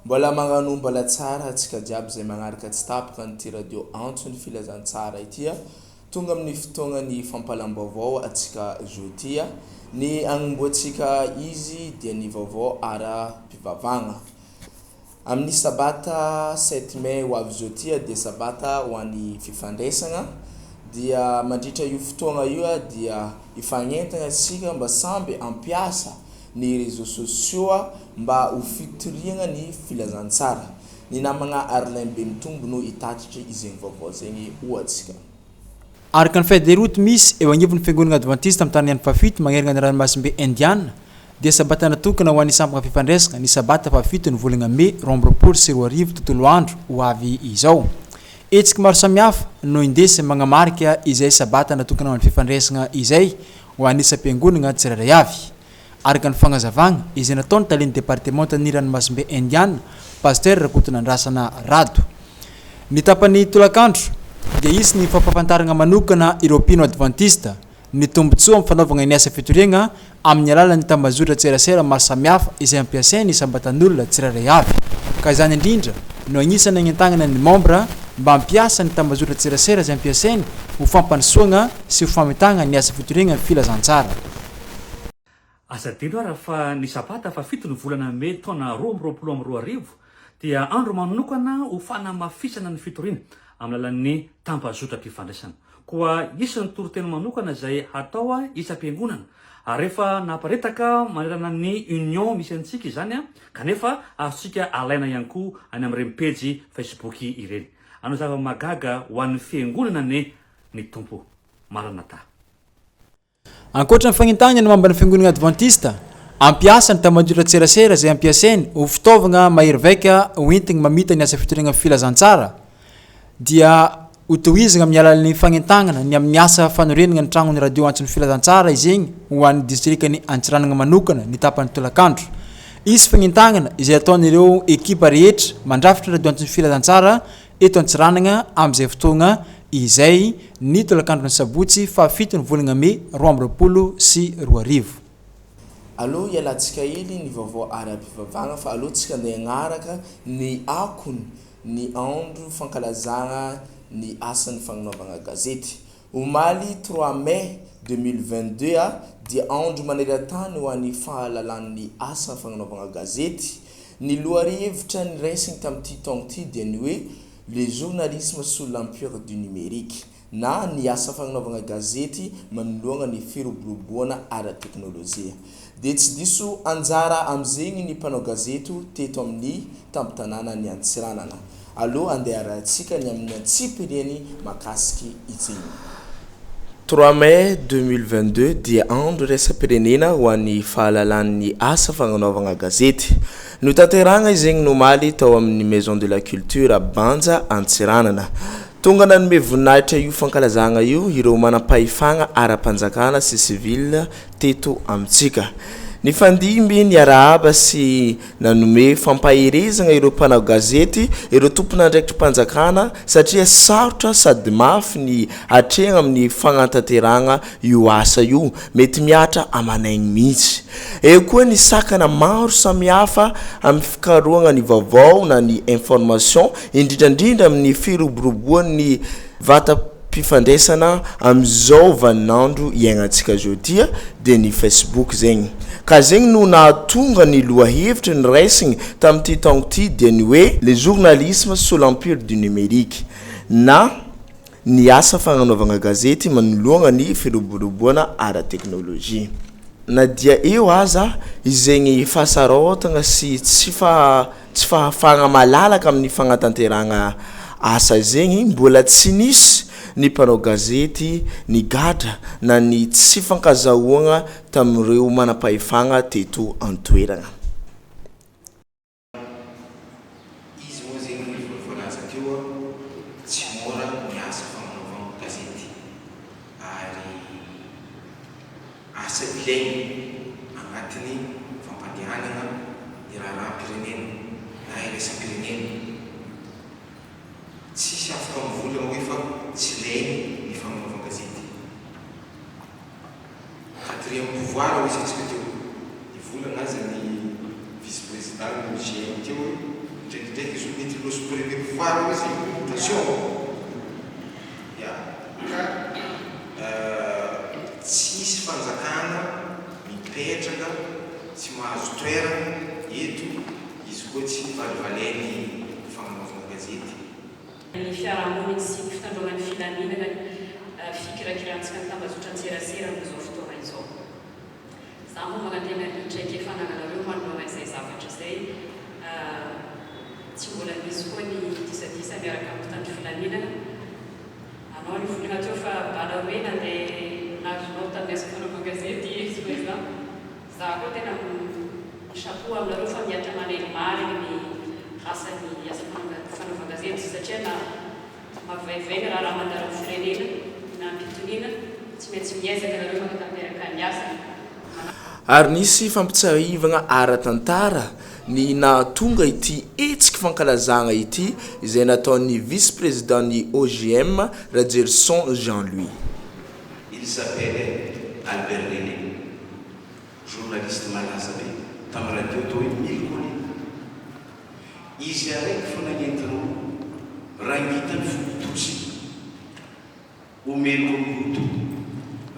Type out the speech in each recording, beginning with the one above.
Mbola magnano mbola tsara atsika jiaby zay magnaraka tsy tapaka ny radio antony filazantsara ity tonga amin'ny fotoagna ny fampalam-baovao atsika jeudi ny agnomboantsika izy dia ny vaovao ara-pivavagna amin'ny sabata 7 mai ho avy jeudi dia sabata ho an'ny fifandraisagna dia mandritra io fotoagna io dia ifagnentagna sika mba samby ampiasa ny réseaux sociaux mba ho fitoriagna ny filazantsara ny namagna Arlin Bentombo no itatitry izegny vaovao zegny ohatsika araka ny feuille de route misy eo agnivon'ny fiangonana adventiste amin'ny tany fafito magnerana ny ranomasimbe indiana dia sabata natokana ho an'ny sampagna fifandraisana ny sabata fafito ny volagna mai 2024 tontolo andro ho avy izao etsika maro samihafa no indesy magnamarika izay sabata natokana ho an'ny fifandraisana izay ho an'ny isam-piangonana tsirairay avy araka ny fagnazavagna izay nataony talen'ny département ny ranomasimbe indiana pasteur Rakotonandrasana Rado ny tapany tolakandro dia izy ny fampafantarana manokana Européen Adventiste ny tombotsoa amin'ny fanaovana ny asa fitoriagna amin'ny alalan'ny tambazotra tserasera maro samihafa izay ampiasainy sambatan'olona tsirairay avy ka izany indrindra no agnisan'ny agnentagnana ny membre mba ampiasa ny tambazotra tserasera izay ampiasainy ho fampanisoagna sy ho famitagna ny asa fitoriagna ny filazantsara asa dino raha fa ny sabata fa fito ny volana mai taona 2022 dia andro manokana ho fanamafisana ny fitoriana amin'ny alalan'ny tambazotra mpifandraisana koa isan'ny torotena manokana izay hatao isam-piangonana rehefa naparetaka manerana ny union misy antsika izany kanefa azontsika alaina ihany koa any amin'ireny page Facebook ireny anao zava-magaga ho an'ny fiangonana ny tompo maranata ankoatra ny fagnintagna ny mamban'ny fiangonana adventiste ampiasa ny tambazotra tserasera izay ampiasainy ho fitaovagna mahery vaika hoentigny mamita ny asa fitoriagna filazantsara dia hotohizagna amin'ny alalan'ny fagnentagnana ny amin'ny asa fanorenagna ny tragnony radio antsony filazantsara izegny ho an'ny distrikany Antsiranana manokana ny tapany tolakandro izy fagnentagnana izay ataon'ireo ekipa rehetra mandrafitra radio antsony filazantsara eto Antsiranana amin'izay fotoagna izay ny tolakandro ny sabotsy fa fito ny volagna mai 2022 aloha ialantsika hely ny vaovao ara-pivavagna fa aloha tsika andeha agnaraka ny akony ny andro fankalazagna ny asan'ny fagnanaovagna gazety omaly 3 mai 2022 dia andro maneran-tany ho an'ny fahalalan'ny asa fagnanaovagna gazety ny lohahevitra ny raisiny tamin'ity taogno ity dia ny hoe le journalisme sous l'empire du numérique na ny asa fagnanaovagna gazety manoloagna ny firoboroboana ara-teknôlôjia dia tsy diso anjara amin'izegny ny mpanao gazety teto amin'ny tampotanàna ny Antsiranana aloha andeha arahantsika ny amin'ny antsipireny makasiky izegny 3 mai 2022 dia andro raisam-pirenena ho an'ny fahalalan'ny asa fagnanaovagna gazety no tanteragna izegny nomaly tao amin'ny maison de la culture Banja Antsiranana tonga nanome voninahitra io fankalazagna io ireo manam-pahefagna ara-panjakana sy civil teto amintsika ny fandimby ny arahaba sy nanome fampaherezagna ireo mpanao gazety ireo tompon'andraikitry mpanjakana satria sarotra sady mafy ny atrehagna amin'ny fagnatanteragna io asa io mety miatra amanaigny mihitsy eo koa ny sakana maro samihafa amin'ny fikarohagna ny vaovao na ny information indrindrandrindra amin'ny firoboroboan'ny vata mpifandraisana amin'izao vaninandro iainantsika jeudi dia ny Facebook zegny ka zegny no nahatonga ny lohahevitra ny raisiny tamin'ity taogno ity dia ny hoe le journalisme sous l'empire du numérique na ny asa fagnanaovagna gazety manoloagna ny firoboroboana ara-teknôlôjia na dia eo aza izegny fahasaroatagna sy tsy fahafahagna malalaka amin'ny fagnatanteragna asa zegny mbola tsy nisy ny mpanao gazety ny gadra na ny tsy fankazahoagna tamin'ireo manam-pahefagna teto an-toeragna izy moa zegny voalaza teo tsy mora ny asa fagnanaovagna gazety ary asa ilaigny agnatin'ny fampandehanana ny raharam-pirenena na iraisam-pirenena tsisy afaka mivolagna hoe fa tsy ilaigny ny fagnanaovagna gazety quatrième pouvoir hoy izy antsika teo ny volagna aza ny vice président ny GM teo filosy prévé pouvoir izy attention ya ka tsisy fanjakana mipetraka tsy mahazo toerana eto izy koa tsy valivalainy fagnanaovana gazety. Ny fiarahamoniny sy ny fitandroan'ny filaminana fikirakirantsika ny tambazotra-tserasera amin'izao fotoana izao. Za moa magnantena hitraiky fananareo manoloana izay zavatra izay tsy mbola misy koa ny disadisa miaraka amin'ny mpitandro filaminana. Anao ny volana teo fa bala hoe nandeha nazonao tamin'ny asa fanaovana gazety izy hoe za. Za koa tena chapeau aminareo fa miatra manaiky marina ny asan'ny asa fanaovana gazety satria na mavaivaiky raha mandara firenena na mpitoniana tsy maintsy miezaka nareo manatanteraka ny asa. Ary nisy fampitsahivagna ara-tantara ny nahatonga ity hetsiky fankalazagna ity izay nataon'ny vice-président-ny OGM Rajerson Jean-Louis. Il s'appelle Albert René, journaliste malaza be tamin'ny radio tao hoe mille collines. Izy araiky fo nagnentinao raha ngitany fotosy omelo komoto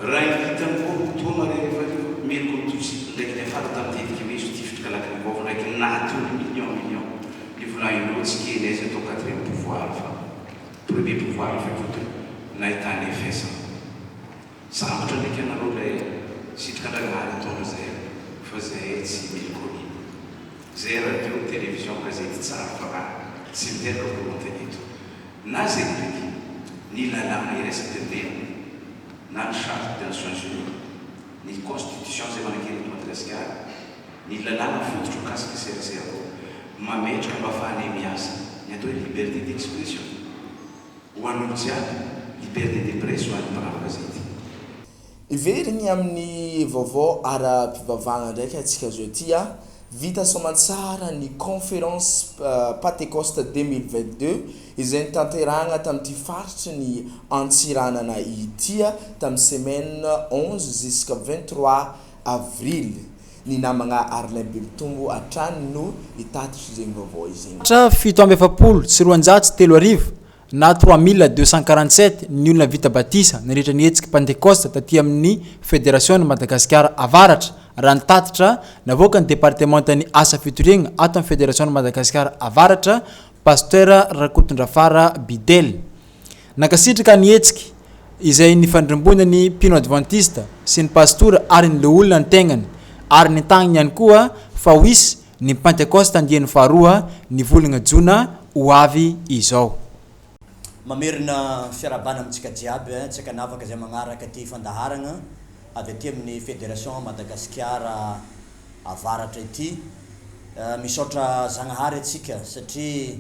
raha ngitany komoto marehefa melo komototsy ndraiky nefata tamitetiky hoe izy tifitry laky nivova ndraiky natony million ny volagnindreo tsy kely aizy atao quatrième pouvoir fa premier pouvoir fa fotony nahitany efesa sambatra ndraiky anareo lay sitrika andragnahary ataona zay fa zay tsy mille collines zay radio télévision gazety tsara fa raha tsy miteraka volonté eto na zay ndraiky ny lalàna iresatendeha na ny charte des Nations Unies ny constitution zay manankerin'ny Madagasikara ny lalàna fototro kasika serasera koa mametraka mba afahanay miasa ny atao hoe liberté d'expression ho an'olo jiaby liberté de presse ho an'ny mpanao gazety. Iverigny amin'ny vaovao ara-pivavahana ndraiky atsika zao ty vita soamantsara ny conférence Pentecoste 2022 izay nitanterahana tamin'ity faritry ny antsiranana ity tamin'ny semaine 11 jusqu'à 23 avril. Ny namagna Arlin Bebtombo atrany no itatitry zegny vaovao izegny. Fito amby efapolo sy roanjato telo arivo na 3247 ny olona vita batisa nandritra ny hetsiky Pentecoste taty amin'ny Fédération Madagasikara avaratra raha nitatitra navoaka ny départementany asa fitoriagna ato amin'ny Fédération Madagasikara avaratra pasteur Rakotondrafara Bidel. Nakasitraka ny hetsiky izay nifandrembonany Pino Adventiste sy ny pastora ary ny olona ny tegnany ary ny tagnany ihany koa fa wisy ny Pentecoste andiany faharoa ny volagna jona ho avy izao. Mamerina fiarabana amintsika jiaby tsaka navaka zay magnaraka ty fandaharagna avy aty amin'ny Fédération Madagasikara avaratra ity misaotra zagnahary atsika satria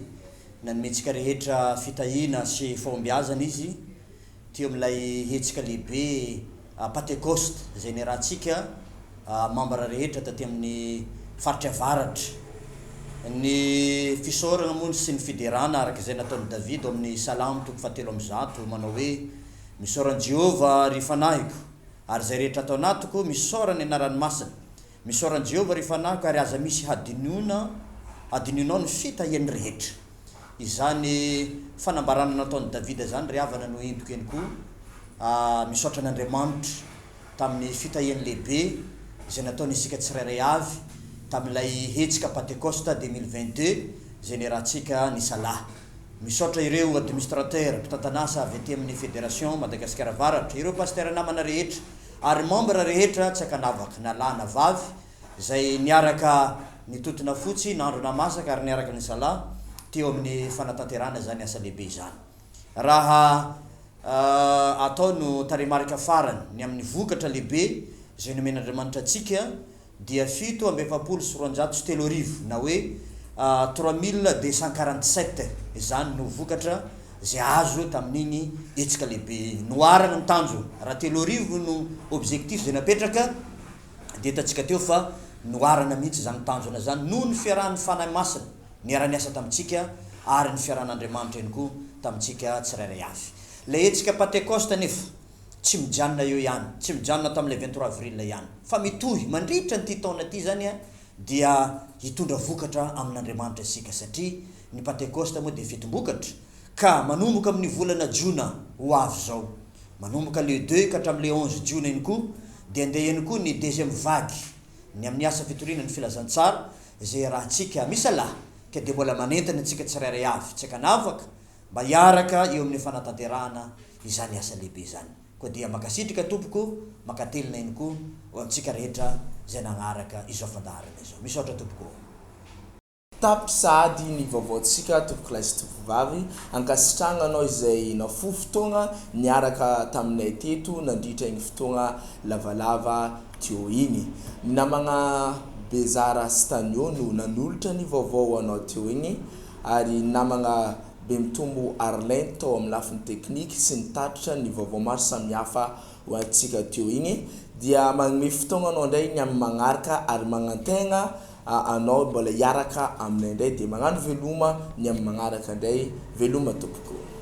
nanometsika rehetra fitahina sy fombiazana izy ty amilay hetsika lehibe Pentecoste zay ny rahantsika membre rehetra taty amin'ny faritra avaratra ny fisorana moa sy ny fiderana araka izay nataon'ny David amin'ny Salamo 7:7 manao hoe misorana Jehova ry fanahiko ary zay rehetra atao anatiko misorana anarany masina misorana Jehova ry fanahiko ary aza misy hadinonao ny fitahiany rehetra. Izany fanambarana nataon'ny David zany ry havana no indoko ihany koa misaotra n'Andriamanitra tamin'ny fitahiany lehibe izay nataony isika tsirairay avy tamin'ilay hetsika Pentecoste 2022 zay ny rahantsika ny salahy. Misaotra ireo administrateur mpitantanasa avy aty amin'ny Fédération Madagasikara avaratra, ireo pasteur namana rehetra ary membre rehetra tsy akanavaka na lahy na vavy zay niaraka nitotona fotsy nandro namasaka ary niaraka ny salahy teo amin'ny fanatanterana zany asa lehibe zany. Raha atao no taremarika farany ny amin'ny vokatra lehibe zay nomen'Andriamanitra atsika dia 7:407 na hoe 3247 zany no vokatra zay azo tamin'igny hetsika lehibe noarana ny tanjo raha 3,000 no objectif zay napetraka dia tatsika teo fa noarana mihitsy zany tanjona zany noho ny fiarahan'ny fanahy masina niara-niasa tamintsika ary ny fiarahan'Andriamanitra ihany koa tamintsika tsirairay avy. Le hetsika Pentecoste nefa tsy mijanona eo ihany, tsy mijanona tamin'ilay 23 avril ihany fa mitohy mandritra nyty taona ty zany dia hitondra vokatra amin'Andriamanitra isika satria ny Pentecoste moa dia fitombokatra ka manomboka amin'ny volana Jona ho avy zao, manomboka le 2 ka hatramin'le 11 Jona iny koa dia andeha ihany koa ny deuxième vague ny amin'ny asa fitoriana ny filazantsara izay rahantsika misalahy ka dia mbola manentana antsika tsirairay avy tsy kanavaka mba hiaraka eo amin'ny fanatanterahana izany asa lehibe izany. Koa dia makasitrika tompoko makatelina iny koa ho antsika rehetra zay nagnaraka izao fandaharana izao. Misaotra tompoko. Tapisady ny vaovaontsika tompoko lahy sy tovovavy ankasitrana anao izay nafoy fotoagna niaraka taminay teto nandritra iny fotoagna lavalava teo iny. Ny namagna Bezara Stanio no nanolotra ny vaovao anao teo iny ary namagna Bemtombo Arlen tao amin'ny lafiny teknika sy nitatitra ny vaovao maro samihafa ho antsika teo iny dia magnome fotoagna anao indray ny amin'ny magnaraka ary magnantegna anao mbola hiaraka aminay indray dia magnano veloma ny amin'ny magnaraka indray veloma tompoko.